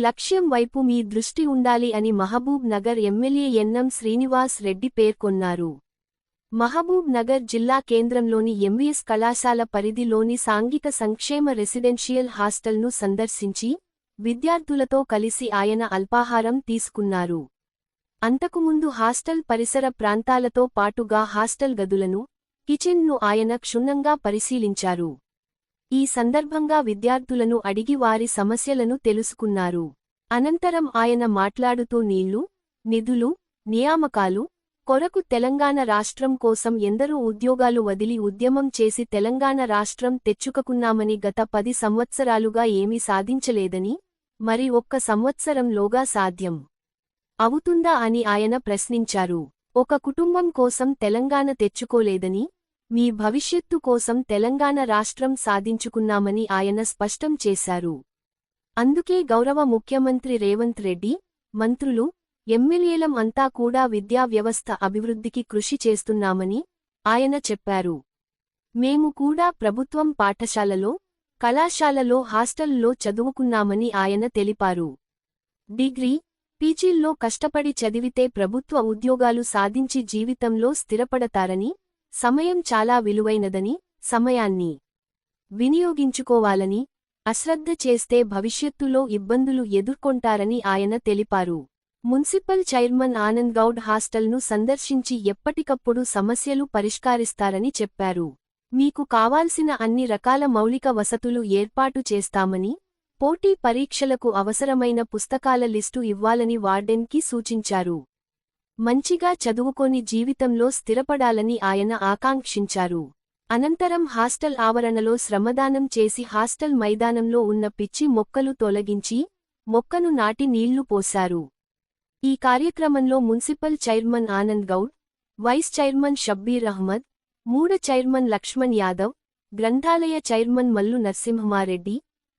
లక్ష్యం వైపు మీ దృష్టి ఉండాలి అని మహబూబ్ నగర్ ఎమ్మెల్యే ఎన్నం శ్రీనివాస్ రెడ్డి పేర్కొన్నారు. మహబూబ్ నగర్ జిల్లా కేంద్రంలోని ఎంవీఎస్ కళాశాల పరిధిలోని సాంఘిక సంక్షేమ రెసిడెన్షియల్ హాస్టల్ను సందర్శించి విద్యార్థులతో కలిసి ఆయన అల్పాహారం తీసుకున్నారు. అంతకుముందు హాస్టల్ పరిసర ప్రాంతాలతో పాటుగా హాస్టల్ గదులను, కిచెన్ను ఆయన క్షుణ్ణంగా పరిశీలించారు. ఈ సందర్భంగా విద్యార్థులను అడిగి వారి సమస్యలను తెలుసుకున్నారు. అనంతరం ఆయన మాట్లాడుతూ నీళ్లు, నిధులు, నియామకాలు కొరకు తెలంగాణ రాష్ట్రం కోసం ఎందరో ఉద్యోగాలు వదిలి ఉద్యమం చేసి తెలంగాణ రాష్ట్రం తెచ్చుకున్నామని గత 10 సంవత్సరాలుగా ఏమీ సాధించలేదని, మరి ఒక్క సంవత్సరంలోగా సాధ్యం అవుతుందా అని ఆయన ప్రశ్నించారు. ఒక కుటుంబం కోసం తెలంగాణ తెచ్చుకోలేదని, మీ భవిష్యత్తు కోసం తెలంగాణ రాష్ట్రం సాధించుకున్నామని ఆయన స్పష్టం చేశారు. అందుకే గౌరవ ముఖ్యమంత్రి రేవంత్ రెడ్డి, మంత్రులు, ఎమ్మెల్యేలం అంతా కూడా విద్యా వ్యవస్థ అభివృద్ధికి కృషి చేస్తున్నామని ఆయన చెప్పారు. మేము కూడా ప్రభుత్వం పాఠశాలలో, కళాశాలలో హాస్టల్లో చదువుకున్నామని ఆయన తెలిపారు. డిగ్రీ, పీజీల్లో కష్టపడి చదివితే ప్రభుత్వ ఉద్యోగాలు సాధించి జీవితంలో స్థిరపడతారని, సమయం చాలా విలువైనదని, సమయాన్ని వినియోగించుకోవాలని, అశ్రద్ధ చేస్తే భవిష్యత్తులో ఇబ్బందులు ఎదుర్కొంటారని ఆయన తెలిపారు. మున్సిపల్ చైర్మన్ ఆనంద్ గౌడ్ హాస్టల్ను సందర్శించి ఎప్పటికప్పుడు సమస్యలు పరిష్కరిస్తారని చెప్పారు. మీకు కావాల్సిన అన్ని రకాల మౌలిక వసతులు ఏర్పాటు చేస్తామని, పోటీ పరీక్షలకు అవసరమైన పుస్తకాల లిస్టు ఇవ్వాలని వార్డెన్కి సూచించారు. మంచిగా చదువుకొని జీవితంలో స్థిరపడాలని ఆయన ఆకాంక్షించారు. అనంతరం హాస్టల్ ఆవరణలో శ్రమదానం చేసి హాస్టల్ మైదానంలో ఉన్న పిచ్చి మొక్కలు తొలగించి, మొక్కను నాటి నీళ్లు పోశారు. ఈ కార్యక్రమంలో municipal chairman Anand Goud, vice chairman Shabbir Ahmed, MUDA chairman Lakshman Yadav, గ్రంథాలయ chairman Mallu Narasimha Reddy,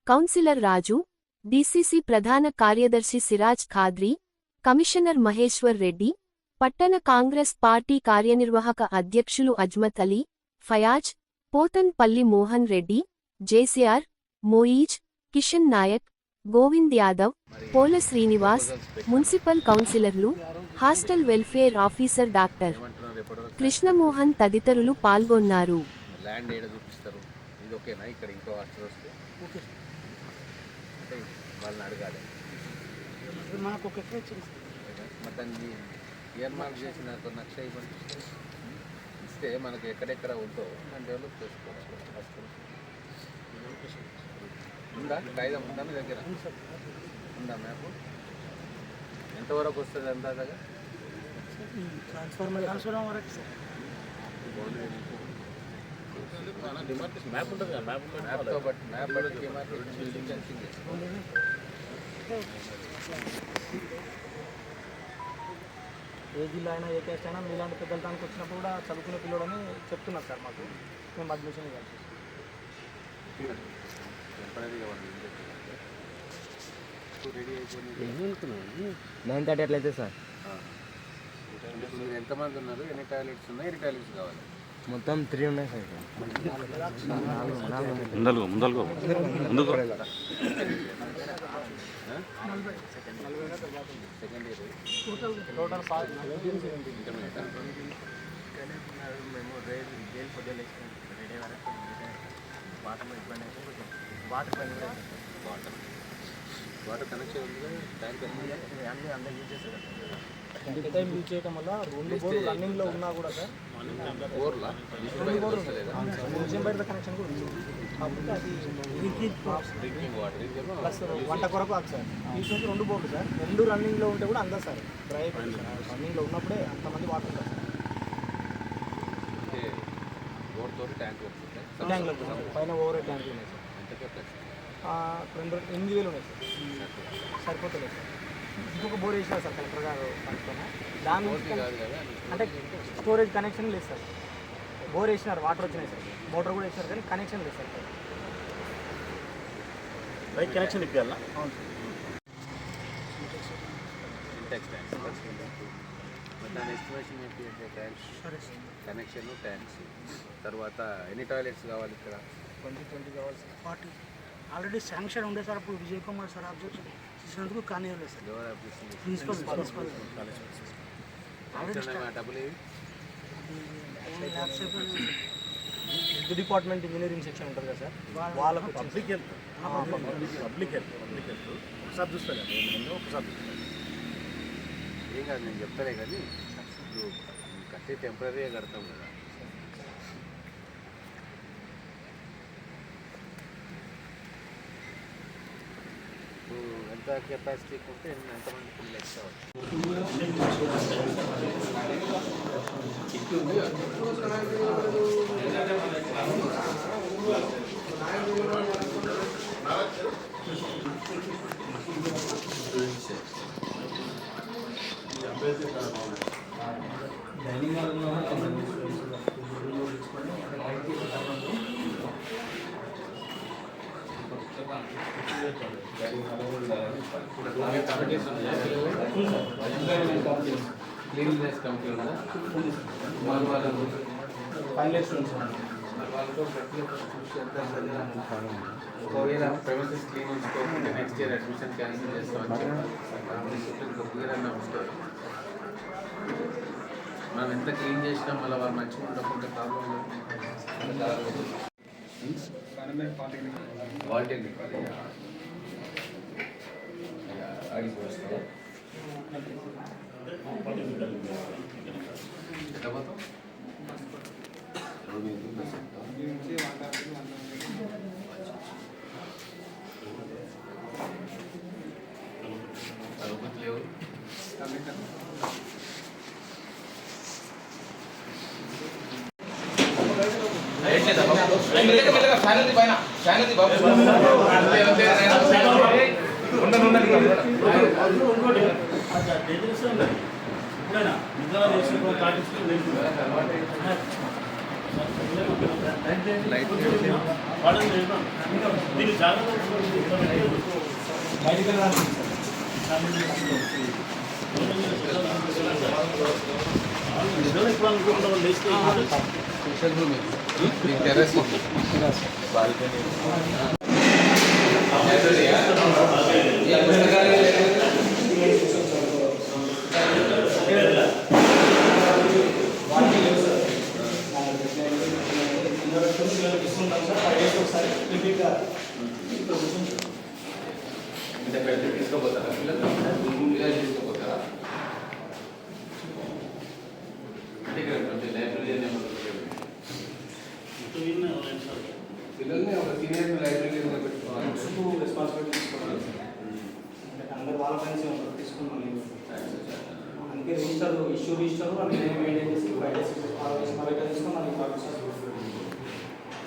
councillor Raju, DCC ప్రధాన కార్యదర్శి సిరాజ్ ఖాద్రీ, కమిషనర్ మహేశ్వర్ రెడ్డి, పట్టణ కాంగ్రెస్ పార్టీ కార్యనిర్వాహక అధ్యక్షులు అజ్మత్ అలీ, ఫయాజ్, పోతన్ పల్లి మోహన్ రెడ్డి, జేసీఆర్, మోయీజ్, కిషన్ నాయక్, గోవింద్ యాదవ్, పోల శ్రీనివాస్, మున్సిపల్ కౌన్సిలర్లు, hostel welfare officer doctor Krishnamohan తదితరులు పాల్గొన్నారు. మనకి ఎక్కడెక్కడ ఉందో డెవలప్ చేసుకోవచ్చు. ఉందా కాగితం ఉందా మీ దగ్గర? ఉందా మ్యాప్? ఎంతవరకు వస్తుంది అందాజగా? మ్యాప్ ఉంటుంది కదా, మ్యాప్తో బట్టి మ్యాప్ బట్టి ఏ జిల్లా అయినా ఏ క్యాస్ట్ అయినా మీలాంటి పెద్దల దానికి వచ్చినప్పుడు కూడా చదువుకునే పిల్లడని చెప్తున్నారు సార్ మాకు. మేము అడ్మిషన్ ఇవ్వాలి. 9:30 అట్లయితే సార్. ఎంతమంది ఉన్నారు? ఎన్ని టాయిలెట్స్ ఉన్నాయి? ఎన్ని టాయిలెట్స్ కావాలి? మొత్తం 3 ఉన్నాయి సార్. సెకండ్ ఇయర్ టోటల్ మేము జైలు పొద్దున్న రెడీ వరకు వాటర్లో ఇబ్బంది అయితే కొంచెం వాటర్ కనెక్షన్ ఉంది. ట్యాంక్ అన్నీ అందరూ యూజ్ చేస్తారు. ఇంటి టైం యూజ్ చేయడం వల్ల 2 బోర్లు రన్నింగ్లో ఉన్నా కూడా సార్, 2 బోర్లు బయట కనెక్షన్ కూడా ఉంది. కాబట్టి అది డ్రింకింగ్ వాటర్ ప్లస్ వంట కొరకు కాదు సార్. తీసుకొచ్చి 2 బోర్లు సార్, 2 రన్నింగ్లో ఉంటే కూడా అందదు సార్. డ్రై రన్నింగ్లో ఉన్నప్పుడే అంతమంది వాటర్ ఉంటుంది సార్. ట్యాంక్లో పైన ఓవర్ ట్యాంకులు ఉన్నాయి సార్. 8,000 ఉన్నాయి సార్. సరిపోతుంది సార్. ఇంకొక బోర్ వేసినారు సార్ కలెక్టర్ గారు పట్టుకొని. దాని అంటే స్టోరేజ్ కనెక్షన్ లేదు సార్. బోర్ వేసినారు, వాటర్ వచ్చినాయి సార్. మోటార్ కూడా వేసినారు కానీ కనెక్షన్ లేదు సార్. Right connection ఇప్పించాలా? అవును దాని ఎస్టిమేషన్ ట్యాంక్స్, కనెక్షన్, ట్యాంక్స్. తర్వాత ఎన్ని టాయిలెట్స్ కావాలి ఇక్కడ? 20 కావాలి సార్. 40 ఆల్రెడీ శాంక్షన్ ఉండే సార్. అప్పుడు విజయ్ కుమార్ సార్ అబ్జెక్షన్ కృష్ణకు కానీ సార్ ఎవరు అప్లికేషన్ ప్రిన్సిపల్ డబ్బులు ఏవి హెల్త్ డిపార్ట్మెంట్ ఇంజనీరింగ్ సెక్షన్ ఉంటుంది కదా సార్ వాళ్ళకు పబ్లిక్ హెల్త్ ఒకసారి చూస్తాను ఒకసారి ఏం కాదు నేను చెప్తానే కానీ ఇప్పుడు కట్టే టెంపరీగా కడతాం కదా. ఇప్పుడు ఎంత కెపాసిటీ ఉంటే ఎంతమంది పిల్లలు ఎక్స్ట్రా క్లీన్లెస్ కంపెనీ ఉందా ఒకవేళ ప్రెమిసెస్ క్లీన్ ఉంచుకోకపోతే నెక్స్ట్ ఇయర్ అడ్మిషన్ క్యాన్సిల్ చేస్తామని ఉంటారు. మనం ఎంత క్లీన్ చేసినా మళ్ళీ వాళ్ళు మంచిగా ఉండకుంటే ప్రాబ్లం పాలిటెక్నిక్ ఎంత మొత్తం లేవు స్పెషల్ రూమ్ టెర్రస్ బాల్కనీ తీసుకోపోతారా పిల్లలు తీసుకోపోతారా అంటే ఇక్కడ లైబ్రరీ పిల్లల్ని ఒక సీనియర్ లైబ్రరీ పెట్టుకోవాలి రెస్పాన్సిబిలిటీ తీసుకోవాలి అందరు వాళ్ళ ఫ్రెండ్స్ తీసుకున్నాం అందుకే రిజిస్టర్ రిజిస్టర్ అన్ని మెయింటైన్ చేసి 5 days 6 days మరొక తీసుకుని మనకి ప్రాబ్లమ్స్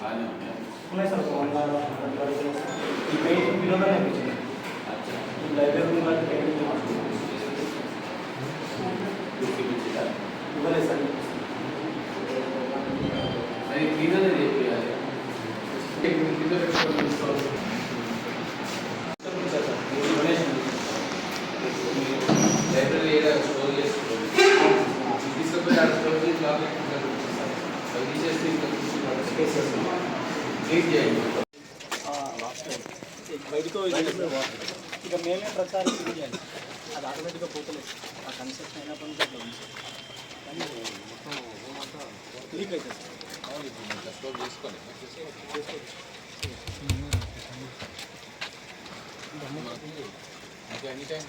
బాగానే ఉన్నాయి ఉన్నాయి సార్ 1 ఈ పెయింటింగ్ వినోదం అనిపించింది ఈ లైబ్రరీ వాళ్ళు పెయింటింగ్ ఇవ్వలేదు సార్ అది క్లీనర్ చేయాలి కింద పెట్టుకోవాలి లైబ్రరీ ఏరియా స్టోర్ చేసుకోవాలి తీసుకుపోయి ఆ స్టోర్ చేసి అవి తీసేస్తే ఇంకా క్లీన్ చేయండి బయటకు ఇక మేమే ప్రచారం చేయాలి అది ఆటోమేటిక్గా పోతలేదు ఆ కన్సెప్ట్ అయినప్పటి నుంచి అట్లా ఉంది కానీ మొత్తం లీక్ అవుతుంది సార్ స్టోర్ చేసుకోండి ఎనీ టైం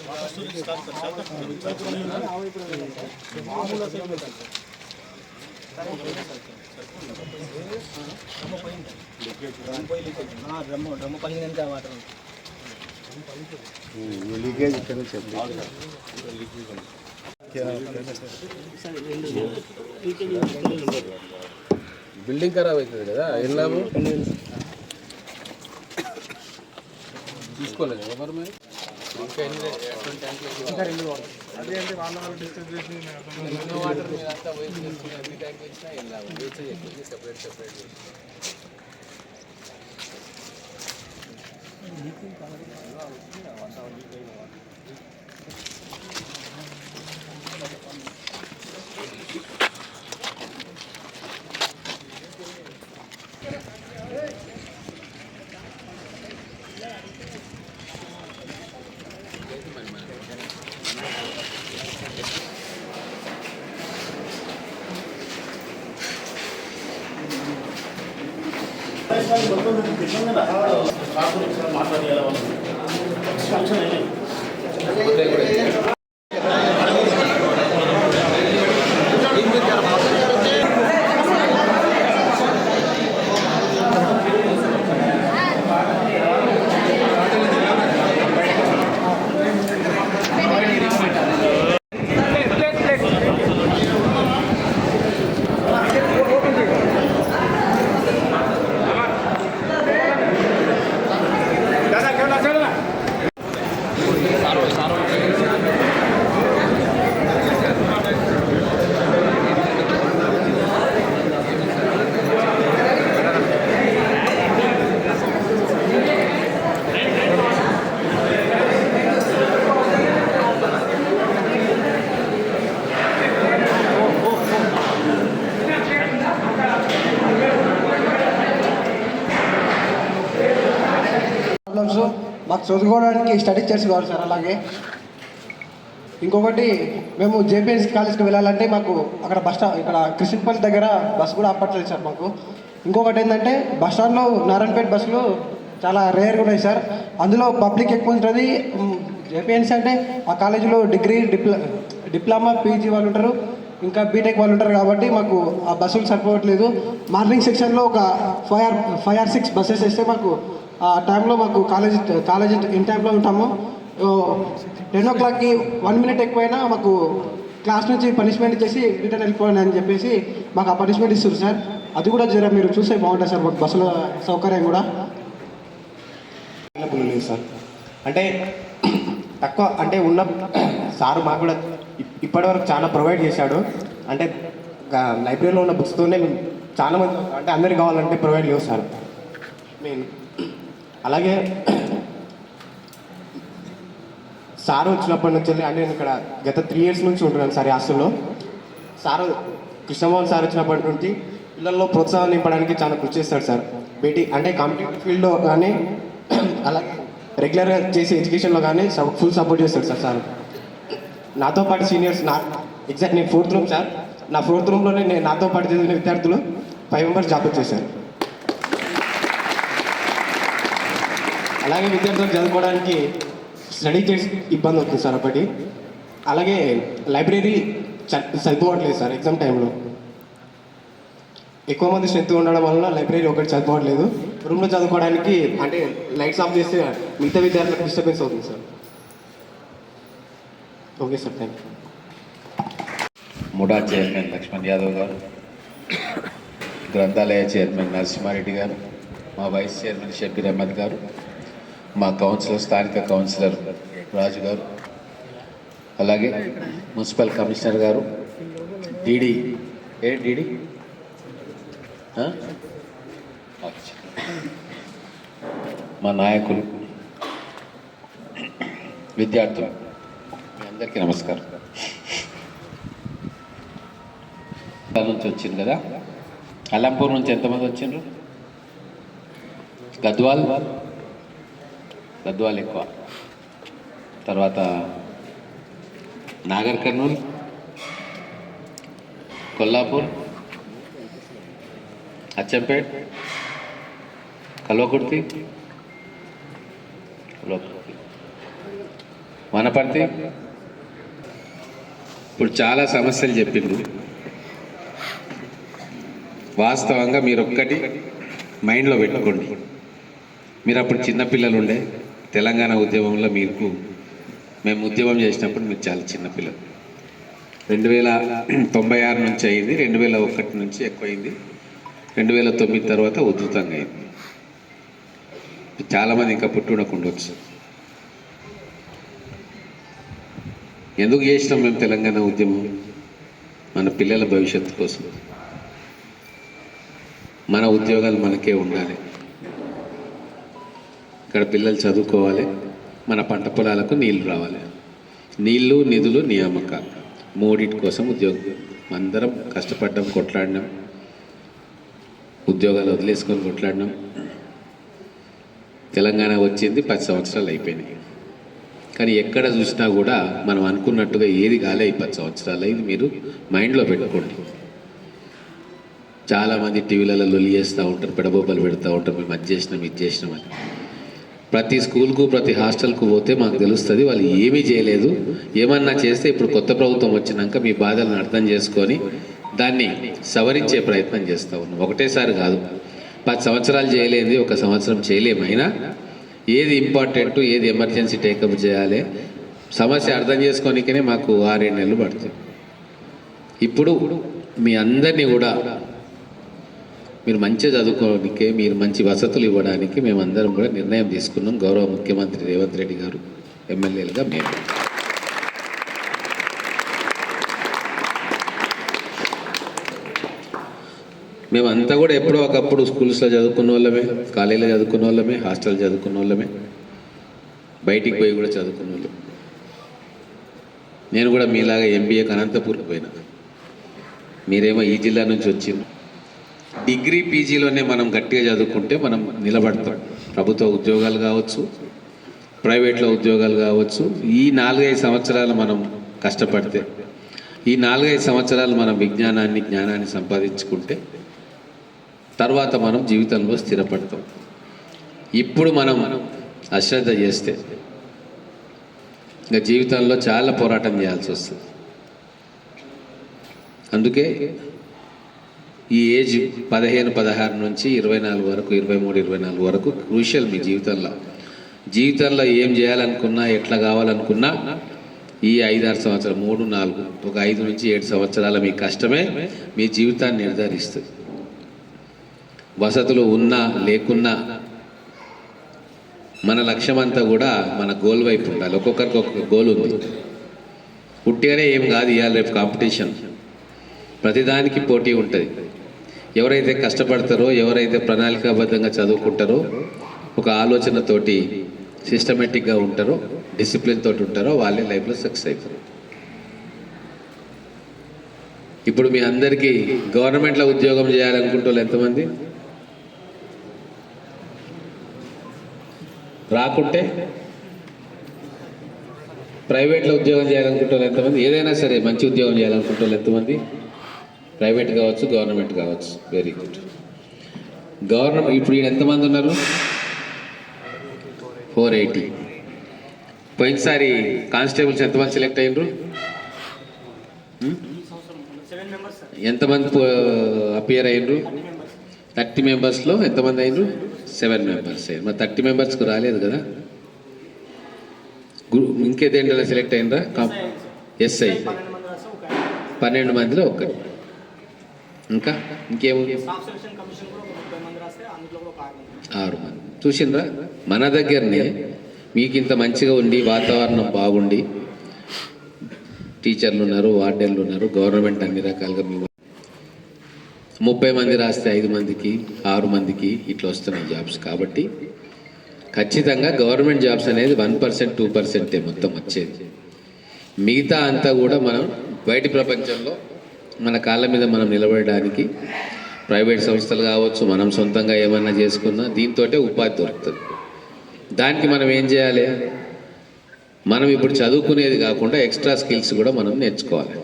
డ్రమ్ము పగిలిందంటే వాటర్ లీకేజ్ ఇక్కడ చెప్పి బిల్డింగ్ ఖరాబ్ అవుతుంది కదా ఏం లాభం తీసుకోలేదు ఎవరు మరి ఇంకా ఎన్ని ట్యాంకులు అదే అంటే వాళ్ళ డిస్కస్ చేసి వాటర్ మీరు అంతా వేస్ట్ చేసుకుని ఎన్ని ట్యాంకులు ఇచ్చినా ఏం లాభం వేస్ట్ చేయకపోతే సెపరేట్ ప్రాబ్లమ్స్ మాకు చదువుకోవడానికి స్టడీ చైర్స్ కావాలి సార్. అలాగే ఇంకొకటి మేము జేపీఎస్ కాలేజ్కి వెళ్ళాలంటే మాకు అక్కడ ఇక్కడ కృష్ణపల్లి దగ్గర బస్సు కూడా ఆపట్లేదు సార్ మాకు. ఇంకొకటి ఏంటంటే బస్ స్టాండ్లో నారాయణపేట బస్సులు చాలా రేర్గా ఉన్నాయి సార్. అందులో పబ్లిక్ ఎక్కువ ఉంటుంది. జేపీఎన్సీ అంటే ఆ కాలేజీలో డిప్లొమా పీజీ వాళ్ళు ఉంటారు, ఇంకా బీటెక్ వాళ్ళు ఉంటారు కాబట్టి మాకు ఆ బస్సులు సరిపోవట్లేదు. మార్నింగ్ సెక్షన్లో ఒక 5 or 6 బస్సెస్ వేస్తే మాకు ఆ టైంలో మాకు కాలేజ్ ఇన్ టైంలో ఉంటాము. 10 o'clockకి 1 minute ఎక్కువైనా మాకు క్లాస్ నుంచి పనిష్మెంట్ ఇచ్చేసి రిటర్న్ వెళ్ళిపోయాను అని చెప్పేసి మాకు ఆ పనిష్మెంట్ ఇస్తారు సార్. అది కూడా జర మీరు చూస్తే బాగుంటుంది సార్. మాకు బస్సుల సౌకర్యం కూడా లేదు సార్. అంటే తక్కువ అంటే ఉన్న సారు మాకు కూడా ఇప్పటివరకు చాలా ప్రొవైడ్ చేశాడు. అంటే లైబ్రరీలో ఉన్న బుక్స్తోనే చాలా మంది అంటే అందరికి కావాలంటే ప్రొవైడ్ చేయవు సార్. అలాగే సారు వచ్చినప్పటి నుంచి అంటే నేను ఇక్కడ గత 3 years నుంచి ఉంటున్నాను సార్ ఈ హాస్టల్లో. సారు కృష్ణమోహన్ సార్ వచ్చినప్పటి నుంచి పిల్లల్లో ప్రోత్సాహం నింపడానికి చాలా కృషి చేస్తాడు సార్. అంటే కాంపిటేటివ్ ఫీల్డ్లో కానీ అలాగే రెగ్యులర్గా చేసే ఎడ్యుకేషన్లో కానీ ఫుల్ సపోర్ట్ చేస్తాడు సార్. సార్ నాతో పాటు సీనియర్స్ ఎగ్జాక్ట్ నేను 4th room సార్. నా 4th roomలోనే నాతో పాటు చదివిన విద్యార్థులు 5 members జాబ్ వచ్చేసారు. అలాగే విద్యార్థులు చదువుకోవడానికి స్టడీ చేసి ఇబ్బంది అవుతుంది సార్ ఒకటి. అలాగే లైబ్రరీ చదువుకోవట్లేదు సార్. ఎగ్జామ్ టైంలో ఎక్కువ మంది స్ట్రెంత్ ఉండడం వల్ల లైబ్రరీ ఒకటి చదువుకోవట్లేదు. రూమ్లో చదువుకోవడానికి అంటే లైట్స్ ఆఫ్ చేస్తే మిగతా విద్యార్థులకు డిస్టర్బెన్స్ అవుతుంది sir. Okay sir, thank you. ముడా చైర్మన్ లక్ష్మణ్ యాదవ్ గారు, గ్రంథాలయ చైర్మన్ నరసింహారెడ్డి గారు, మా వైస్ చైర్మన్ షబ్బీర్ అహ్మద్ గారు, మా కౌన్సిలర్ స్థానిక కౌన్సిలర్ రాజు గారు, అలాగే మున్సిపల్ కమిషనర్ గారు, డీడీ మా నాయకులు, విద్యార్థులు, మీ అందరికీ నమస్కారం. నుంచి వచ్చింది కదా, అల్లంపూర్ నుంచి ఎంతమంది వచ్చిండ్రు? గద్వాల్ ఎక్కువ, తర్వాత నాగర్ కర్నూల్, కొల్లాపూర్, అచ్చంపేట్, కల్వకుర్తి, వనపర్తి. ఇప్పుడు చాలా సమస్యలు చెప్పిండు. వాస్తవంగా మీరు ఒక్కటి మైండ్లో పెట్టుకోండి. మీరు అప్పుడు చిన్నపిల్లలు ఉండే తెలంగాణ ఉద్యమంలో మేము ఉద్యమం చేసినప్పుడు మీరు చాలా చిన్నపిల్లలు. 1996 నుంచి అయింది, 2001 నుంచి ఎక్కువైంది, 2009 తర్వాత ఉధృతంగా అయింది. చాలామంది ఇంకా పుట్టుండకుండొచ్చు. ఎందుకు చేసినాం మేము తెలంగాణ ఉద్యమం? మన పిల్లల భవిష్యత్తు కోసం. మన ఉద్యోగాలు మనకే ఉండాలి, ఇక్కడ పిల్లలు చదువుకోవాలి, మన పంట పొలాలకు నీళ్లు రావాలి. నీళ్లు, నిధులు, నియామకాలు, మూడింటి కోసం ఉద్యోగం. అందరం కష్టపడ్డాం, కొట్లాడినాం, ఉద్యోగాలు వదిలేసుకొని కొట్లాడినాం. తెలంగాణ వచ్చింది, 10 సంవత్సరాలు అయిపోయినాయి. కానీ ఎక్కడ చూసినా కూడా మనం అనుకున్నట్టుగా ఏది కాలే ఈ 10 సంవత్సరాలు. ఇది మీరు మైండ్లో పెట్టుకోండి. చాలామంది టీవీలలో లొల్లి చేస్తూ ఉంటారు, పెడబొబ్బలు పెడతా ఉంటారు, మేము అది చేసినాం ఇది చేసినామని. ప్రతి స్కూల్కు ప్రతి హాస్టల్కు పోతే మాకు తెలుస్తుంది వాళ్ళు ఏమీ చేయలేదు. ఏమన్నా చేస్తే ఇప్పుడు కొత్త ప్రభుత్వం వచ్చినాక మీ బాధలను అర్థం చేసుకొని దాన్ని సవరించే ప్రయత్నం చేస్తూ ఉన్నాం. ఒకటేసారి కాదు, 10 సంవత్సరాలు చేయలేంది 1 సంవత్సరం చేయలేమైనా ఏది ఇంపార్టెంట్ ఏది ఎమర్జెన్సీ టేకప్ చేయాలి సమస్య అర్థం చేసుకోనికనే మాకు 6-7 నెలలు పడుతుంది. ఇప్పుడు మీ అందరినీ కూడా మీరు మంచిగా చదువుకోవడానికి, మీరు మంచి వసతులు ఇవ్వడానికి మేమందరం కూడా నిర్ణయం తీసుకున్నాం. గౌరవ ముఖ్యమంత్రి రేవంత్ రెడ్డి గారు ఎమ్మెల్యేలుగా మేమంతా కూడా ఎప్పుడో ఒకప్పుడు స్కూల్స్లో చదువుకున్న వాళ్ళమే, కాలేజీలో చదువుకున్న వాళ్ళమే, హాస్టల్ చదువుకున్న వాళ్ళమే, బయటికి పోయి కూడా చదువుకున్న వాళ్ళం. నేను కూడా మీలాగా ఎంబీఏకి అనంతపూర్కి పోయినా, మీరేమో ఈ జిల్లా నుంచి వచ్చింది. డిగ్రీ పీజీలోనే మనం గట్టిగా చదువుకుంటే మనం నిలబడతాం. ప్రభుత్వ ఉద్యోగాలు కావచ్చు, ప్రైవేట్లో ఉద్యోగాలు కావచ్చు. ఈ 4-5 సంవత్సరాలు మనం కష్టపడితే, ఈ 4-5 సంవత్సరాలు మనం జ్ఞానాన్ని సంపాదించుకుంటే తర్వాత మనం జీవితంలో స్థిరపడతాం. ఇప్పుడు మనం అశ్రద్ధ చేస్తే ఇంకా జీవితంలో చాలా పోరాటం చేయాల్సి వస్తుంది. అందుకే ఈ ఏజ్ 15-16 నుంచి 24 వరకు, 23-24 వరకు క్రూషియల్ మీ జీవితంలో ఏం చేయాలనుకున్నా, ఎట్లా కావాలనుకున్నా ఈ 5-6 సంవత్సరాలు, 3-4, ఒక 5 నుంచి 7 సంవత్సరాల మీ కష్టమే మీ జీవితాన్ని నిర్ధారిస్తుంది. వసతులు ఉన్నా లేకున్నా మన లక్ష్యం అంతా కూడా మన గోల్ వైపు ఉండాలి. ఒక్కొక్కరికి ఒక్కొక్క గోల్ ఉంది. పుట్టిగానే ఏం కాదు, ఇవాళ రేపు కాంపిటీషన్, ప్రతిదానికి పోటీ ఉంటుంది. ఎవరైతే కష్టపడతారో, ఎవరైతే ప్రణాళికాబద్ధంగా చదువుకుంటారో, ఒక ఆలోచనతోటి సిస్టమేటిక్గా ఉంటారో, డిసిప్లిన్ తోటి ఉంటారో వాళ్ళే లైఫ్లో సక్సెస్ అవుతారు. ఇప్పుడు మీ అందరికీ గవర్నమెంట్లో ఉద్యోగం చేయాలనుకుంటే వాళ్ళు ఎంతమంది? రాకుంటే ప్రైవేట్లో ఉద్యోగం చేయాలనుకుంటే వాళ్ళు ఎంతమంది? ఏదైనా సరే మంచి ఉద్యోగం చేయాలనుకుంటే వాళ్ళు ఎంతమంది? ప్రైవేట్ కావచ్చు, గవర్నమెంట్ కావచ్చు. Very good. గవర్నమెంట్ ఇప్పుడు ఈయన ఎంతమంది ఉన్నారు? 480. పోయినసారి కానిస్టేబుల్స్ ఎంతమంది సెలెక్ట్ అయ్యారు? ఎంతమంది అపియర్ అయ్యారు? 30 మెంబర్స్లో ఎంతమంది అయ్యారు? 7 మెంబర్స్ అయ్యారు. మరి 30 మెంబర్స్కు రాలేదు కదా. ఇంకేదేంటో సెలెక్ట్ అయినరా? ఎస్ఐ 12 మందిలో ఒక్కరు. ఇంకా ఇంకేమో 6 మంది. చూసిండ్రా? మన దగ్గరనే మీకు ఇంత మంచిగా ఉండి, వాతావరణం బాగుండి, టీచర్లు ఉన్నారు, వార్డెన్లు ఉన్నారు, గవర్నమెంట్ అన్ని రకాలుగా మీ 30 మంది రాస్తే 5 మందికి 6 మందికి ఇట్లా వస్తున్నాయి జాబ్స్. కాబట్టి ఖచ్చితంగా గవర్నమెంట్ జాబ్స్ అనేది 1%, 2% మొత్తం వచ్చేది. మిగతా అంతా కూడా మనం బయటి ప్రపంచంలో మన కాళ్ళ మీద మనం నిలబడడానికి ప్రైవేట్ సంస్థలు కావచ్చు, మనం సొంతంగా ఏమన్నా చేసుకున్నా దీంతోటే ఉపాధి దొరుకుతుంది. దానికి మనం ఏం చేయాలి? మనం ఇప్పుడు చదువుకునేది కాకుండా ఎక్స్ట్రా స్కిల్స్ కూడా మనం నేర్చుకోవాలి.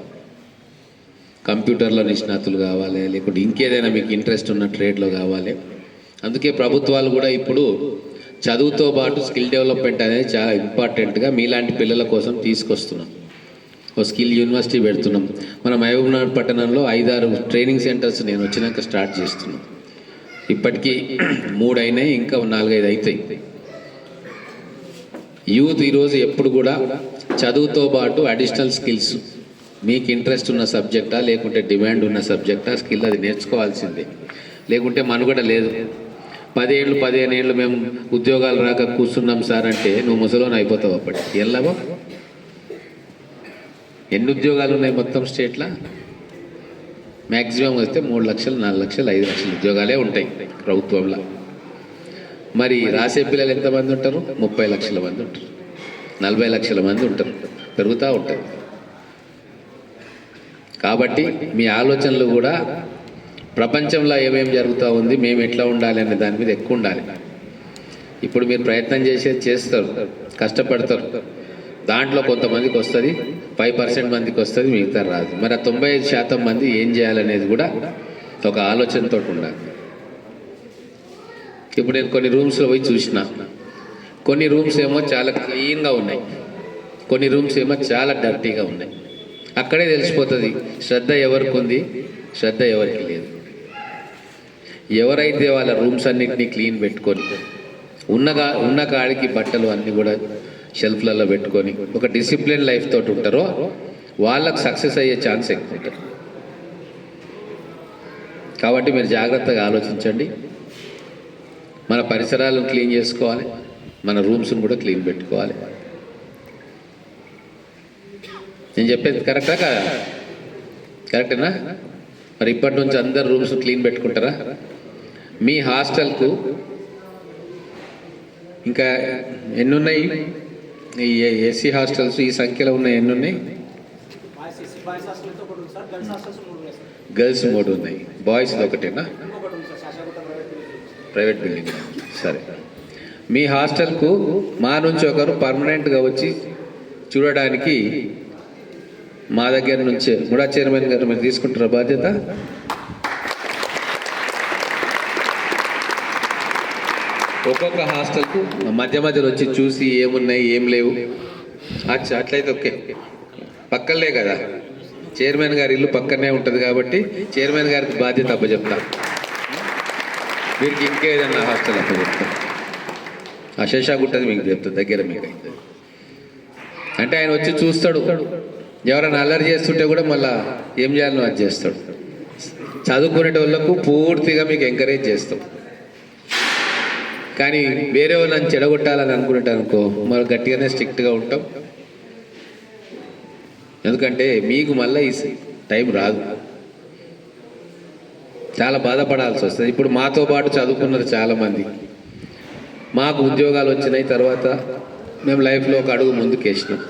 కంప్యూటర్లో నిష్ణాతులు కావాలి, లేకుంటే ఇంకేదైనా మీకు ఇంట్రెస్ట్ ఉన్న ట్రేడ్లో కావాలి. అందుకే ప్రభుత్వాలు కూడా ఇప్పుడు చదువుతో పాటు స్కిల్ డెవలప్మెంట్ అనేది చాలా ఇంపార్టెంట్గా మీలాంటి పిల్లల కోసం తీసుకొస్తున్నాం. ఓ స్కిల్ యూనివర్సిటీ పెడుతున్నాం. మన మహబూబ్నగర్ పట్టణంలో 5-6 ట్రైనింగ్ సెంటర్స్ నేను వచ్చినాక స్టార్ట్ చేస్తున్నాం. ఇప్పటికీ 3 అయినాయి, ఇంకా 4-5 అవుతాయి. యూత్ ఈరోజు ఎప్పుడు కూడా చదువుతో పాటు అడిషనల్ స్కిల్స్, మీకు ఇంట్రెస్ట్ ఉన్న సబ్జెక్టా లేకుంటే డిమాండ్ ఉన్న సబ్జెక్టా, స్కిల్ అది నేర్చుకోవాల్సిందే. లేకుంటే మనుగడ లేదు. 10 ఏళ్ళు 15 ఏళ్ళు మేము ఉద్యోగాలు రాక కూర్చున్నాం సార్ అంటే నువ్వు ముసలోని అయిపోతావు. అప్పటికి ఎల్లావా? ఎన్ని ఉద్యోగాలు ఉన్నాయి మొత్తం స్టేట్లో? మ్యాక్సిమం వస్తే 3 లక్షలు, 4 లక్షలు, 5 లక్షల ఉద్యోగాలే ఉంటాయి ప్రభుత్వంలో. మరి రాసే పిల్లలు ఎంతమంది ఉంటారు? 30 లక్షల మంది ఉంటారు, 40 లక్షల మంది ఉంటారు, పెరుగుతూ ఉంటాయి. కాబట్టి మీ ఆలోచనలు కూడా ప్రపంచంలో ఏమేమి జరుగుతూ ఉంది, మేము ఎట్లా ఉండాలి అనే దాని మీద ఎక్కువ ఉండాలి. ఇప్పుడు మీరు ప్రయత్నం చేస్తారు, కష్టపడతారు. దాంట్లో కొంతమందికి వస్తుంది, 5% మందికి వస్తుంది, మిగతా రాదు. మరి ఆ 95% మంది ఏం చేయాలనేది కూడా ఒక ఆలోచనతో ఉండాలి. ఇప్పుడు నేను కొన్ని రూమ్స్లో పోయి చూసిన, కొన్ని రూమ్స్ ఏమో చాలా క్లీన్గా ఉన్నాయి, కొన్ని రూమ్స్ ఏమో చాలా డర్టీగా ఉన్నాయి. అక్కడే తెలిసిపోతుంది శ్రద్ధ ఎవరికి ఉంది, శ్రద్ధ ఎవరికి లేదు. ఎవరైతే వాళ్ళ రూమ్స్ అన్నిటినీ క్లీన్ పెట్టుకొని ఉన్న కాడికి బట్టలు అన్నీ కూడా షెల్ఫ్లలో పెట్టుకొని ఒక డిసిప్లిన్ లైఫ్ తోటి ఉంటారో వాళ్ళకు సక్సెస్ అయ్యే ఛాన్స్ ఎక్కువ ఉంటుంది. కాబట్టి మీరు జాగ్రత్తగా ఆలోచించండి. మన పరిసరాలను క్లీన్ చేసుకోవాలి, మన రూమ్స్ని కూడా క్లీన్ పెట్టుకోవాలి. నేను చెప్పేది కరెక్టా కాదా? కరెక్టేనా? మరి ఇప్పటి నుంచి అందరు రూమ్స్ క్లీన్ పెట్టుకుంటారా? మీ హాస్టల్కు ఇంకా ఎన్ని ఉన్నాయి? ఈ ఎస్సీ హాస్టల్స్ ఈ సంఖ్యలో ఉన్నాయి ఎన్ని ఉన్నాయి? బాయ్స్ హాస్టల్తో ఒకటి ఉంది సార్, గర్ల్స్ హాస్టల్స్ 3 ఉన్నాయి సార్. గర్ల్స్ 3 ఉన్నాయి, బాయ్స్ ఒకటేనా? ఇంకొకటి ఉంది సార్, శాశ్వత ప్రైవేట్ బిల్డింగ్. సరే, మీ హాస్టల్కు మా నుంచి ఒకరు పర్మనెంట్గా వచ్చి చూడడానికి మా దగ్గర నుంచి ముడా చైర్మన్ గారు మీరు తీసుకుంటారా బాధ్యత? ఒక్కొక్క హాస్టల్కు మధ్య మధ్యలో వచ్చి చూసి ఏమున్నాయి ఏం లేవు. అట్లయితే ఓకే, పక్కనే కదా, చైర్మన్ గారి ఇల్లు పక్కనే ఉంటుంది కాబట్టి చైర్మన్ గారికి బాధ్యత అప్పచెప్తా. వీరికి ఇంకేదన్నా హాస్టల్ అప్పచెప్తా. ఆ శేషాగుట్టది మీకు చెప్తాను, దగ్గర మీకు అయితే. అంటే ఆయన వచ్చి చూస్తాడు, ఎవరైనా అల్లరి చేస్తుంటే కూడా మళ్ళీ ఏం చేయాలో అది చేస్తాడు. చదువుకునే వాళ్ళకు పూర్తిగా మీకు ఎంకరేజ్ చేస్తాం. కానీ వేరే వాళ్ళని చెడగొట్టాలని అనుకుంటే అనుకో మరి గట్టిగానే స్ట్రిక్ట్గా ఉంటాం. ఎందుకంటే మీకు మళ్ళీ ఈ టైం రాదు, చాలా బాధపడాల్సి వస్తుంది. ఇప్పుడు మాతో పాటు చదువుకున్నారు చాలామంది, మాకు ఉద్యోగాలు వచ్చినాయి, తర్వాత మేము లైఫ్లో ఒక అడుగు ముందుకు వేసినాం.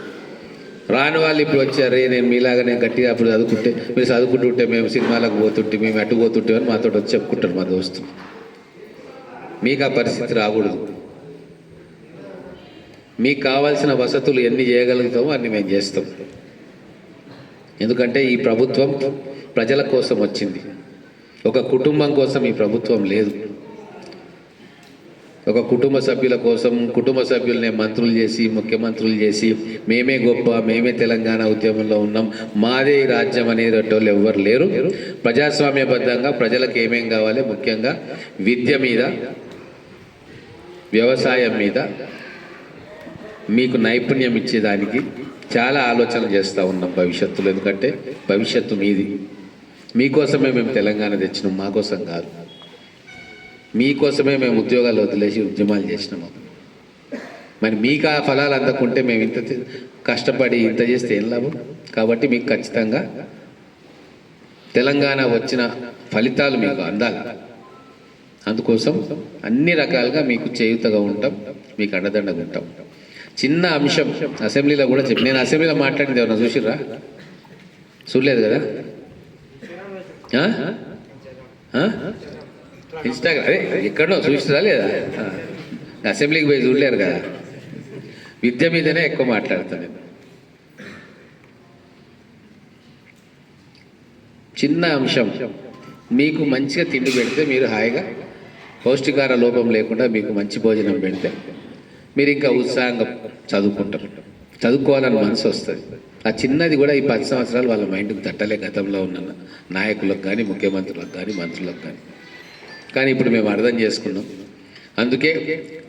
రాని వాళ్ళు ఇప్పుడు వచ్చారు, నేను మీలాగానే గట్టిగా అప్పుడు చదువుకుంటే, మీరు చదువుకుంటుంటే మేము సినిమాలకు పోతుంటే, మేము అటు పోతుంటే అని మాతో వచ్చి చెప్పుకుంటారు మా దోస్తులు. మీకు ఆ పరిస్థితి రాకూడదు. మీకు కావాల్సిన వసతులు ఎన్ని చేయగలుగుతామో అన్ని మేము చేస్తాం. ఎందుకంటే ఈ ప్రభుత్వం ప్రజల కోసం వచ్చింది, ఒక కుటుంబం కోసం ఈ ప్రభుత్వం లేదు. ఒక కుటుంబ సభ్యుల కోసం కుటుంబ సభ్యులనే మంత్రులు చేసి ముఖ్యమంత్రులు చేసి మేమే గొప్ప, మేమే తెలంగాణ ఉద్యమంలో ఉన్నాం, మాదే రాజ్యం అనేటోళ్ళు ఎవ్వరు లేరు. ప్రజాస్వామ్యబద్ధంగా ప్రజలకు ఏమేం కావాలి, ముఖ్యంగా విద్య మీద, వ్యవసాయం మీద మీకు నైపుణ్యం ఇచ్చేదానికి చాలా ఆలోచన చేస్తూ ఉన్నాం భవిష్యత్తులో. ఎందుకంటే భవిష్యత్తు మీది. మీకోసమే మేము తెలంగాణ తెచ్చినాం, మా కోసం కాదు. మీకోసమే మేము ఉద్యోగాలు వదిలేసి ఉద్యమాలు చేసినాము. మరి మీకు ఆ ఫలాలు అందకుంటే మేము ఇంత కష్టపడి ఇంత చేస్తే ఏం లాభం? కాబట్టి మీకు ఖచ్చితంగా తెలంగాణ వచ్చిన ఫలితాలు మీకు అందాలి. అందుకోసం అన్ని రకాలుగా మీకు చేయూతగా ఉంటాం, మీకు అండదండగా ఉంటాం. చిన్న అంశం అసెంబ్లీలో కూడా చెప్పి, నేను అసెంబ్లీలో మాట్లాడింది ఎవరన్నా చూసిర్రా? చూడలేదు కదా? ఇన్స్టాగ్రామ్ అదే ఎక్కడో చూసిరా లేదా? అసెంబ్లీకి పోయి చూడలేరు కదా. విద్య మీదనే ఎక్కువ మాట్లాడతాను నేను. చిన్న అంశం, మీకు మంచిగా తిండి పెడితే, మీరు హాయిగా పౌష్టికార లోపం లేకుండా మీకు మంచి భోజనం పెడితే మీరు ఇంకా ఉత్సాహంగా చదువుకుంటారు, చదువుకోవాలని మనసు వస్తుంది. ఆ చిన్నది కూడా ఈ 10 సంవత్సరాలు వాళ్ళ మైండ్కి తట్టలే, గతంలో ఉన్న నాయకులకు కానీ ముఖ్యమంత్రులకు కానీ మంత్రులకు కానీ. కానీ ఇప్పుడు మేము అర్థం చేసుకున్నాం. అందుకే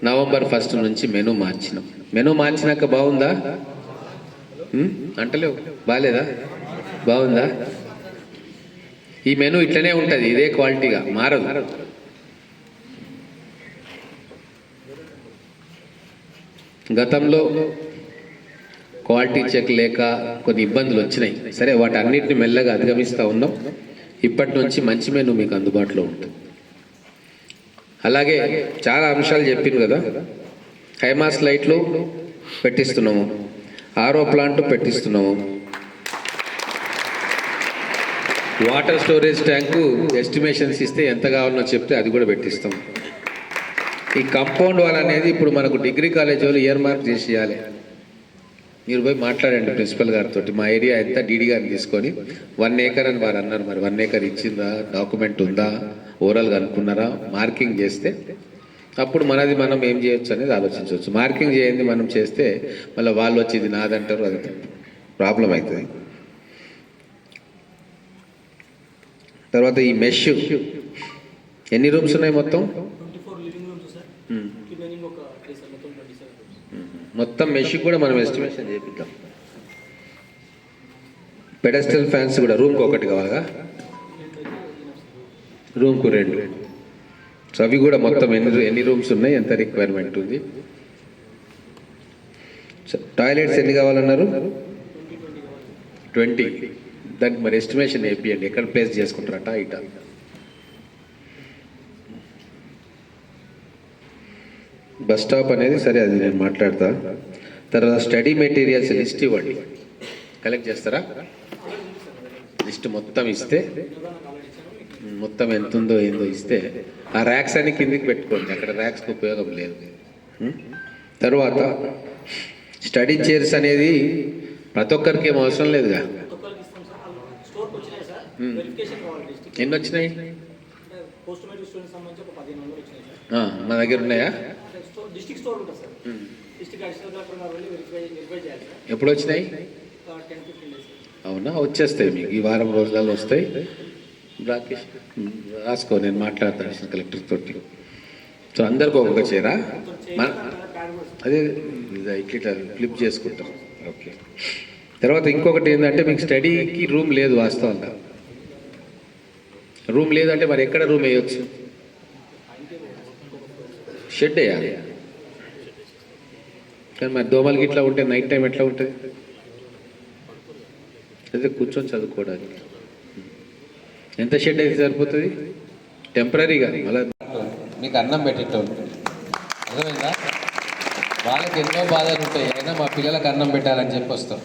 నవంబర్ 1 నుంచి మెనూ మార్చినాం. మెనూ మార్చినాక బాగుందా? అంటలేవు, బాగాలేదా? బాగుందా? ఈ మెనూ ఇట్లనే ఉంటుంది, ఇదే క్వాలిటీగా మారదు. గతంలో క్వాలిటీ చెక్ లేక కొన్ని ఇబ్బందులు వచ్చినాయి. సరే, వాటి అన్నిటిని మెల్లగా అధిగమిస్తూ ఉన్నాం. ఇప్పటి నుంచి మంచి మెనూ మీకు అందుబాటులో ఉంటుంది. అలాగే చాలా అంశాలు చెప్పింది కదా. హైమాస్ లైట్లు పెట్టిస్తున్నాము, ఆరో ప్లాంట్ పెట్టిస్తున్నాము, వాటర్ స్టోరేజ్ ట్యాంకు ఎస్టిమేషన్స్ ఇస్తే ఎంత కావాలనో చెప్తే అది కూడా పెట్టిస్తాం. ఈ కంపౌండ్ వాల్ అనేది ఇప్పుడు మనకు డిగ్రీ కాలేజ్ వాళ్ళు ఇయర్ మార్క్ చేసి ఇవ్వాలి. మీరు పోయి మాట్లాడండి ప్రిన్సిపల్ గారితో, మా ఏరియా ఎంత డీడీ గారిని తీసుకొని 1 acre అని వారు అన్నారు. మరి 1 acre ఇచ్చిందా, డాక్యుమెంట్ ఉందా, ఓవరాల్గా అనుకున్నారా, మార్కింగ్ చేస్తే అప్పుడు మనది మనం ఏం చేయొచ్చు అనేది ఆలోచించవచ్చు. మార్కింగ్ చేయండి మనం చేస్తే మళ్ళీ వాళ్ళు వచ్చి ఇది నాదంటారు, అది ప్రాబ్లం అవుతుంది. తర్వాత ఈ మెష్ ఎన్ని రూమ్స్ ఉన్నాయి మొత్తం? 24 లివింగ్ రూమ్స్ సార్, రిమైనింగ్ ఒక 3 సార్, మొత్తం 27 రూమ్స్. మొత్తం మెష్ కూడా మనం ఎస్టిమేషన్ చేపిద్దాం. పెడస్టల్ ఫ్యాన్స్ కూడా రూమ్కి ఒకటి కావాలా, రూమ్కు 2. సో అవి కూడా మొత్తం ఎన్ని రూమ్స్ ఉన్నాయి, ఎంత రిక్వైర్మెంట్ ఉంది. టాయిలెట్స్ ఎన్ని కావాలన్నారు? 20. దానికి మరి ఎస్టిమేషన్ వేపియండి, ఎక్కడ ప్లేస్ చేసుకుంటారట ఇట. బస్ స్టాప్ అనేది సరే, అది నేను మాట్లాడతా. తర్వాత స్టడీ మెటీరియల్స్ లిస్ట్ ఇవ్వండి, కలెక్ట్ చేస్తారా? లిస్ట్ మొత్తం ఇస్తే, మొత్తం ఎంత ఉందో ఏందో ఇస్తే ఆ ర్యాక్స్ అన్ని కిందికి పెట్టుకోండి, అక్కడ ర్యాక్స్కి ఉపయోగం లేదు. తర్వాత స్టడీ చైర్స్ అనేది ప్రతి ఒక్కరికి ఏం అవసరం లేదుగా. ఒక్కొక్కరికి ఇస్తాం సార్. స్టోర్కి వచ్చినాయి సార్, వెరిఫికేషన్ కావాలి డిస్ట్రిక్ట్. ఎన్ని వచ్చినాయి? అంటే పోస్ట్ మెట్రిక్ స్టూడెంట్స్ సంబంధించి ఒక 15 వందలు వచ్చినాయి సార్. మా దగ్గర ఉన్నాయా? అంటే డిస్ట్రిక్ట్ స్టోర్ ఉంటుంది సార్, డిస్ట్రిక్ట్ అడిషనల్ కలెక్టర్ గారు వెళ్ళి వెరిఫై చేయాలి సార్. ఎప్పుడు వచ్చినాయి? 10-15 డేస్. అవునా, వచ్చేస్తాయి మీకు ఈ వారం రోజులలో వస్తాయి. రాకేష్ రాసుకో, నేను మాట్లాడతాను అడిషనల్ కలెక్టర్ తోటి. సో అందరికి ఒక్కొక్క చీర అదే ఇట్లా ఫ్లిప్ చేసుకుంటాం. ఓకే. తర్వాత ఇంకొకటి ఏంటంటే మీకు స్టడీకి రూమ్ లేదు వాస్తవంగా. రూమ్ లేదంటే మరి ఎక్కడ రూమ్ వేయచ్చు? షెడ్ వేయాలి. కానీ మరి దోమలకి ఇట్లా ఉంటే నైట్ టైం ఎట్లా ఉంటుంది? అదే కూర్చొని చదువుకోవడానికి ఎంత షెడ్ అయితే సరిపోతుంది? టెంపరీగా మళ్ళీ మీకు అన్నం పెట్టేటోళ్ళు, అర్థమైందా? వాళ్ళకి ఎన్నో బాధలు ఉంటాయి, అయినా మా పిల్లలకు అన్నం పెట్టాలని చెప్పి వస్తాం.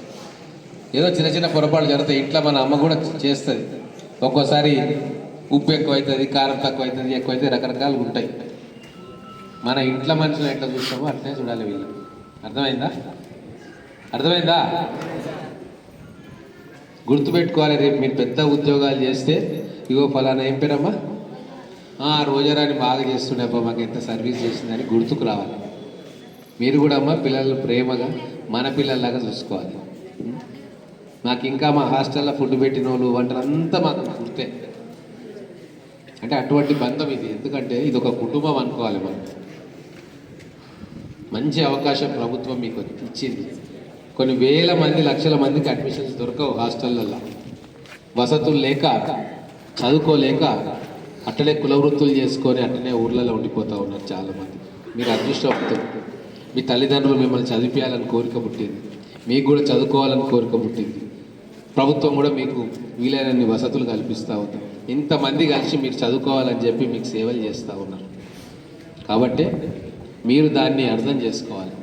ఏదో చిన్న చిన్న పొరపాటు జరుగుతాయి ఇంట్లో, మన అమ్మ కూడా చేస్తుంది. ఒక్కోసారి ఉప్పు ఎక్కువ అవుతుంది, కారం తక్కువ అవుతుంది, ఎక్కువ అవుతుంది, రకరకాలు ఉంటాయి. మన ఇంట్లో మనుషులు ఎట్లా చూస్తామో అట్లనే చూడాలి వీళ్ళు. అర్థమైందా? అర్థమైందా? గుర్తుపెట్టుకోవాలి, రేపు మీరు పెద్ద ఉద్యోగాలు చేస్తే ఇగో ఫలానా ఏం పేరమ్మా రోజారాని బాగా చేస్తుండే అబ్బా, మాకు ఎంత సర్వీస్ చేసిందని గుర్తుకు రావాలి. మీరు కూడా అమ్మ పిల్లలు ప్రేమగా మన పిల్లల్లాగా చూసుకోవాలి. నాకు ఇంకా మా హాస్టల్లో ఫుడ్ పెట్టిన వాళ్ళు వంటలంతా మాకు గుర్తే. అంటే అటువంటి బంధం ఇది, ఎందుకంటే ఇది ఒక కుటుంబం అనుకోవాలి మనం. మంచి అవకాశం ప్రభుత్వం మీకు ఇచ్చింది. కొన్ని వేల మంది, లక్షల మందికి అడ్మిషన్స్ దొరకవు హాస్టళ్ళల్లో. వసతులు లేక, చదువుకోలేక అట్టనే కులవృత్తులు చేసుకొని అట్టనే ఊర్లలో ఉండిపోతూ ఉన్నారు చాలామంది. మీరు అదృష్టవంతులు, మీ తల్లిదండ్రులు మిమ్మల్ని చదివించాలని కోరిక పుట్టింది, మీకు కూడా చదువుకోవాలని కోరిక పుట్టింది. ప్రభుత్వం కూడా మీకు వీలైనన్ని వసతులు కల్పిస్తూ ఉంది. ఇంతమంది కలిసి మీరు చదువుకోవాలని చెప్పి మీకు సేవలు చేస్తూ ఉన్నారు. కాబట్టి మీరు దాన్ని అర్థం చేసుకోవాలి.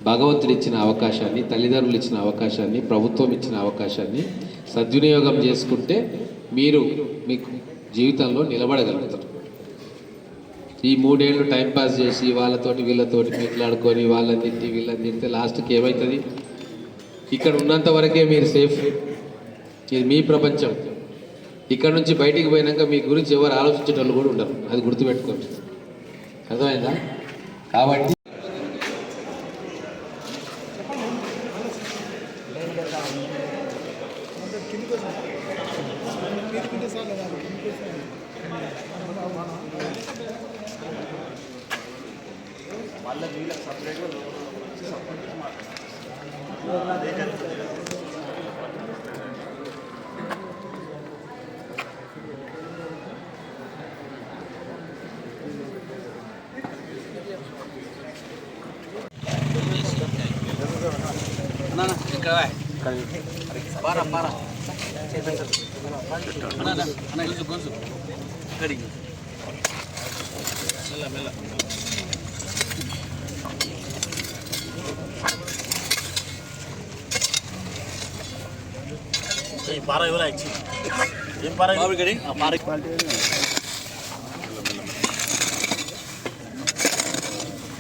భగవంతుడు ఇచ్చిన అవకాశాన్ని, తల్లిదండ్రులు ఇచ్చిన అవకాశాన్ని, ప్రభుత్వం ఇచ్చిన అవకాశాన్ని సద్వినియోగం చేసుకుంటే మీరు మీకు జీవితంలో నిలబడగలుగుతారు. ఈ 3 ఏళ్ళు టైంపాస్ చేసి వాళ్ళతోటి వీళ్ళతోటి మాట్లాడుకొని వాళ్ళని తిట్టి వీళ్ళని తింటే లాస్ట్కి ఏమవుతుంది? ఇక్కడ ఉన్నంత వరకే మీరు సేఫ్, ఇది మీ ప్రపంచం. ఇక్కడ నుంచి బయటికి పోయినాక మీ గురించి ఎవరు ఆలోచించేటోళ్ళు కూడా ఉండరు, అది గుర్తుపెట్టుకోండి. అర్థమైందా? కాబట్టి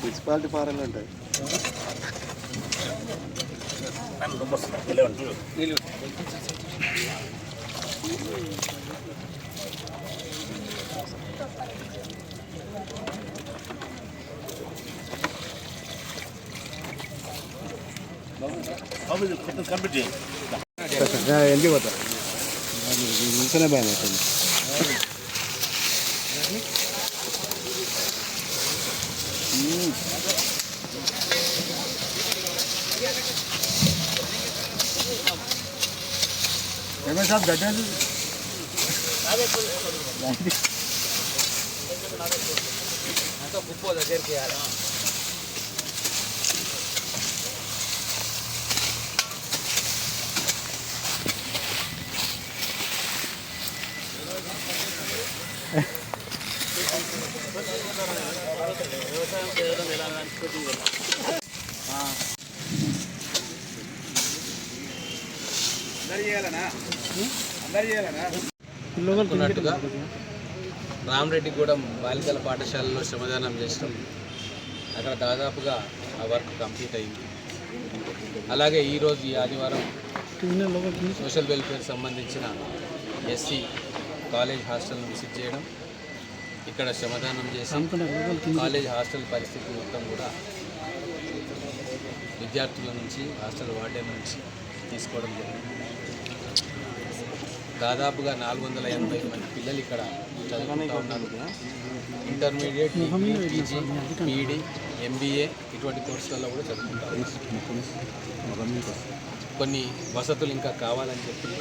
మున్సిపాలిటీ ఫారాలు ఉంటాయి. వెళ్ళిపోతా నిల్చొనే భయం అవుతుంది. ఏమైనా సార్ గడ్డ కుప్పో దగ్గరికి అనుకున్నట్టుగా రామరెడ్డిగూడెం బాలికల పాఠశాలలో శ్రమదానం చేసినాం. అక్కడ దాదాపుగా ఆ వర్క్ కంప్లీట్ అయింది. అలాగే ఈరోజు ఈ ఆదివారం సోషల్ వెల్ఫేర్ సంబంధించిన ఎస్సీ కాలేజ్ హాస్టల్ను విజిట్ చేయడం, ఇక్కడ శ్రమదానం చేసి కాలేజ్ హాస్టల్ పరిస్థితి మొత్తం కూడా విద్యార్థుల నుంచి హాస్టల్ వార్డెన్ నుంచి తీసుకోవడం జరిగింది. దాదాపుగా 480 మంది పిల్లలు ఇక్కడ చదువుకుంటూ ఉన్నారు. ఇంటర్మీడియట్, పీజీ, పీఈడి, ఎంబీఏ ఇటువంటి కోర్సులలో కూడా చదువుకుంటారు. కొన్ని వసతులు ఇంకా కావాలని చెప్పి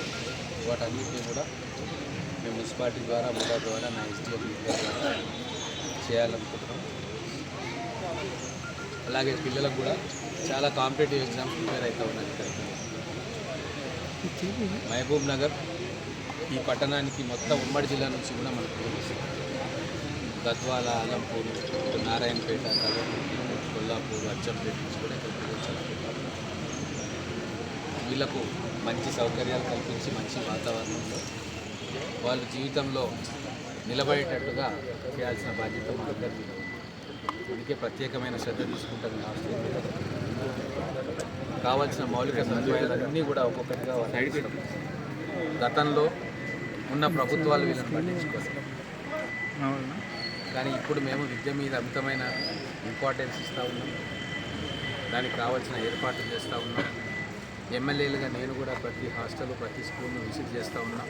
వాటన్నిటిని కూడా మేము మున్సిపాలిటీ ద్వారా, ముడా ద్వారా, నా ఎస్డిఎఫ్ ద్వారా చేయాలనుకుంటున్నాం. అలాగే పిల్లలకు కూడా చాలా కాంపిటేటివ్ ఎగ్జామ్స్ ప్రిపేర్ అవుతూ ఉన్నాయి. ఇక్కడ మహబూబ్ నగర్ ఈ పట్టణానికి మొత్తం ఉమ్మడి జిల్లా నుంచి కూడా మనకు గద్వాల, అలంపూర్, నారాయణపేట, కల్వకుర్తి, కొల్లాపూర్, అచ్చంపేట నుంచి కూడా ఇక్కడ పిల్లలు వీళ్ళకు మంచి సౌకర్యాలు కల్పించి మంచి వాతావరణంలో వాళ్ళు జీవితంలో నిలబడేటట్టుగా చేయాల్సిన బాధ్యత మా అందరికీ. అందుకే ప్రత్యేకమైన శ్రద్ధ తీసుకుంటాం. కావాల్సిన మౌలిక సదుపాయాలన్నీ కూడా ఒక్కొక్కటిగా గతంలో ఉన్న ప్రభుత్వాలు వీళ్ళని పట్టించుకోవాలి. కానీ ఇప్పుడు మేము విద్య మీద అమితమైన ఇంపార్టెన్స్ ఇస్తూ ఉన్నాం. దానికి కావాల్సిన ఏర్పాట్లు చేస్తూ ఉన్నాం. ఎమ్మెల్యేలుగా నేను కూడా ప్రతి హాస్టల్, ప్రతి స్కూల్ను విజిట్ చేస్తూ ఉన్నాం.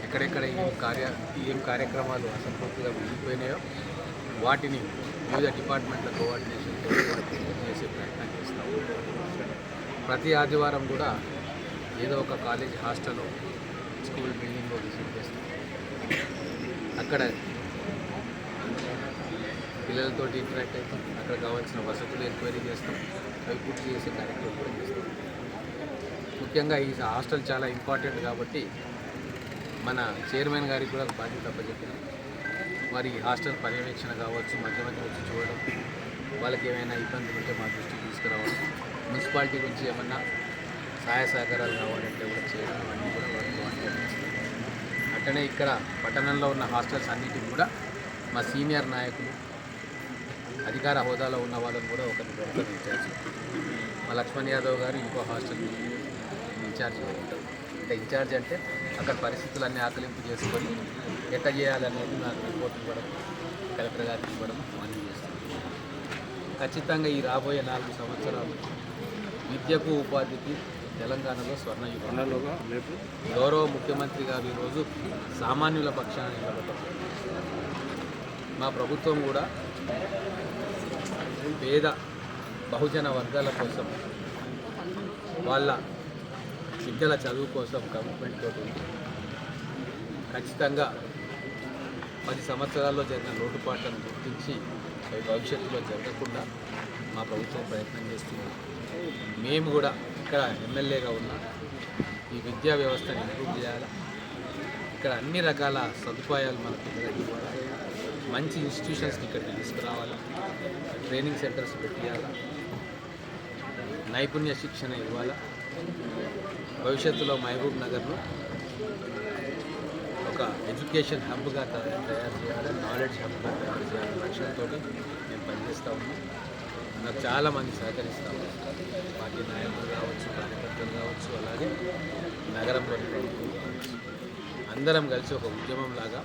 ఎక్కడెక్కడ ఏం కార్యక్రమాలు అసంపూర్తిగా మిగిలిపోయినాయో వాటిని వివిధ డిపార్ట్మెంట్ల కోఆర్డినేషన్తో చేసే ప్రయత్నం చేస్తూ ఉన్నాం. ప్రతి ఆదివారం కూడా ఏదో ఒక కాలేజ్ హాస్టల్, స్కూల్ బిల్డింగ్లో విజిట్ చేస్తాం. అక్కడ పిల్లలతో ఇంటరాక్ట్ అవుతాం. అక్కడ కావాల్సిన వసతులు ఎంక్వైరీ చేస్తాం. అవి పూర్తి చేసే కార్యక్రమం కూడా చేస్తాం. ముఖ్యంగా ఈ హాస్టల్ చాలా ఇంపార్టెంట్ కాబట్టి మన చైర్మన్ గారికి కూడా బాధ్యత అప్పచెప్పినాం. మరి హాస్టల్ పర్యవేక్షణ కావచ్చు, మధ్య మధ్య వచ్చి చూడడం, వాళ్ళకి ఏమైనా ఇబ్బందులు ఉంటే మా దృష్టికి తీసుకురావడం, మున్సిపాలిటీ నుంచి ఏమన్నా సహాయ సహకారాలు కావాలంటే కూడా చేయడం, అన్నీ కూడా వాళ్ళు కోఆర్డినేట్ చేస్తారు. అట్లనే ఇక్కడ పట్టణంలో ఉన్న హాస్టల్స్ అన్నిటికి కూడా మా సీనియర్ నాయకులు, అధికార హోదాలో ఉన్న వాళ్ళని కూడా ఒకరిని పెడతారు ఇన్ఛార్జ్. మా లక్ష్మణ్ యాదవ్ గారు ఇంకో హాస్టల్ ఇన్ఛార్జ్ ఉంటారు. అంటే ఇన్ఛార్జ్ అంటే అక్కడ పరిస్థితులన్నీ ఆకలింపు చేసుకొని ఎట్లా చేయాలనేది నాకు రిపోర్ట్ ఇవ్వడం, కలెక్టర్ గారికి ఇవ్వడం అన్నీ చేస్తాం. ఖచ్చితంగా ఈ రాబోయే 4 సంవత్సరాలు విద్యకు, ఉపాధికి తెలంగాణలో స్వర్ణయుగం. గౌరవ ముఖ్యమంత్రి గారు ఈరోజు సామాన్యుల పక్షాన నిలబడ్డారు. మా ప్రభుత్వం కూడా పేద బహుజన వర్గాల కోసం, వాళ్ళ బిడ్డల చదువు కోసం కమిట్మెంట్ తోటి ఖచ్చితంగా 10 సంవత్సరాల్లో జరిగిన లోటుపాట్లను గుర్తించి అవి భవిష్యత్తులో జరగకుండా మా ప్రభుత్వం ప్రయత్నం చేస్తుంది. మేము కూడా ఇక్కడ ఎమ్మెల్యేగా ఉన్న ఈ విద్యా వ్యవస్థను ఇంప్రూవ్ చేయాలి. ఇక్కడ అన్ని రకాల సదుపాయాలు మన పిల్లలకి ఇవ్వాలి. మంచి ఇన్స్టిట్యూషన్స్ని ఇక్కడికి తీసుకురావాలి. ట్రైనింగ్ సెంటర్స్ పెట్టియాలి. నైపుణ్య శిక్షణ ఇవ్వాలి. భవిష్యత్తులో మహబూబ్ నగర్ను ఒక ఎడ్యుకేషన్ హబ్గా తయారు చేయాలి, నాలెడ్జ్ హబ్గా తయారు చేయాలి లక్ష్యంతో మేము పనిచేస్తూ ఉన్నాం. నాకు చాలామంది సహకరిస్తూ ఉన్నారు. పార్టీ నాయకులు కావచ్చు, కార్యకర్తలు కావచ్చు, అలాగే నగరంలోని ప్రభుత్వం కావచ్చు. అందరం కలిసి ఒక ఉద్యమంలాగా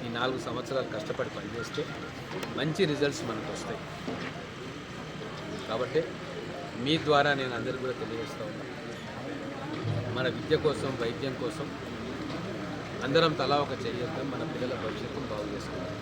ఈ 4 సంవత్సరాలు కష్టపడి పనిచేస్తే మంచి రిజల్ట్స్ మనకు వస్తాయి. కాబట్టి మీ ద్వారా నేను అందరికీ కూడా తెలియజేస్తూ ఉన్నాను, మన విద్య కోసం, వైద్యం కోసం అందరం తలా ఒక చర్యతో మన పిల్లల భవిష్యత్తును బాగు చేసుకుంటాం.